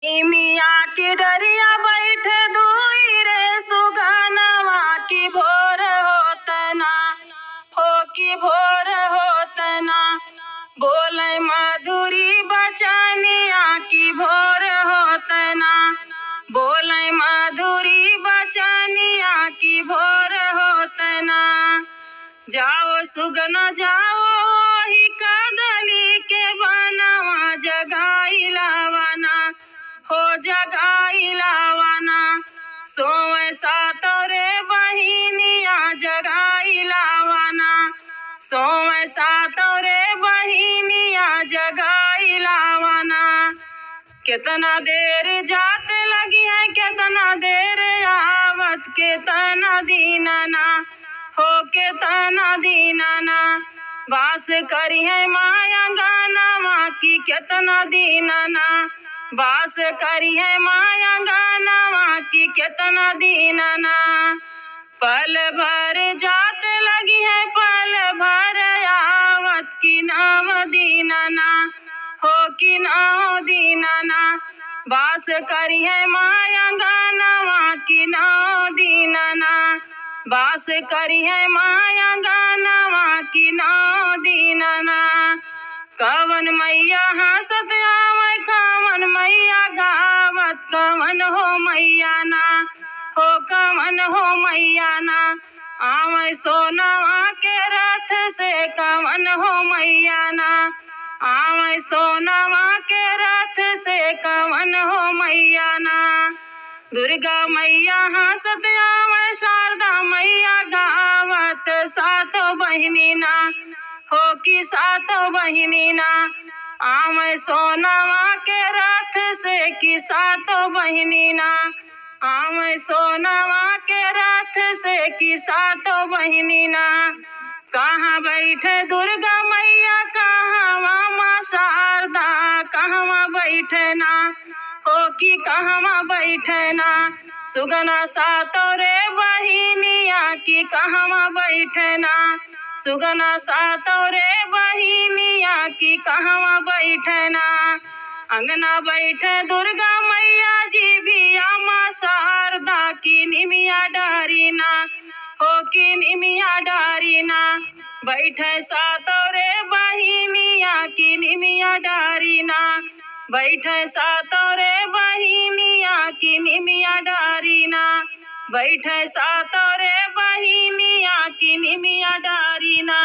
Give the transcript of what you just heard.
मिया की डरिया बैठे दुई रे सुगनवा की भोर होतना हो की भोर होतना बोले मधुरी बचनिया की भोर होतना बोले मधुरी बचनिया की भोर होतना जाओ सुगना जाओ ही कदली के बनवा जगाई लावना हो जगाई लावना सोए सातोरे बहिनिया जगाई लावना सोए सातोरे बहिनिया जगाई लावना कितना देर जात लगी है कितना देर आवत कितना दीनना हो कितना दीनना बास करी है माया गानवा की कितना दीनना बास करी है माया गानवा की कितना दीनना पल भर जात लगी है पल भर आवत की नाम दीनना हो की नाम दीनना बास करी है माया गानवा की नाम दीनना बास करी है माया गानवा की नाम दीनना कवन मैया हंसत आवे कवन मैया गावत कवन हो मैया ना हो कवन हो मैया ना आवे सोनवा के रथ से कवन हो मैया ना आवे सोनवा के रथ से कवन हो मैया ना दुर्गा मैया हंसत आवे शारदा मैया गावत सातो बहिनी ना हो की सातो बहिनी ना आवे सोनवा के रथ से की सातो बहिनी ना आवे सोनवा के रथ से की सातो बहिनी ना कहाँ बैठे दुर्गा मैया कहाँ माँ शारदा कहाँ बैठे ना हो की कहाँ बैठे ना सुगना सातोरे बहिनिया की कहाँ बैठे ना सुगना सातोरे बहिनिया की कहाँ बैठे ना अंगना बैठे दुर्गा मैया जी भी माँ शारदा की निमिया डारी ना हो की निमिया डारी ना बैठे सातोरे बहिनिया की निमिया डारी ना बैठे सातोरे बहिनिया की निमिया डारी ना बैठे सातोरे बहिनिया की निमिया डारी ना।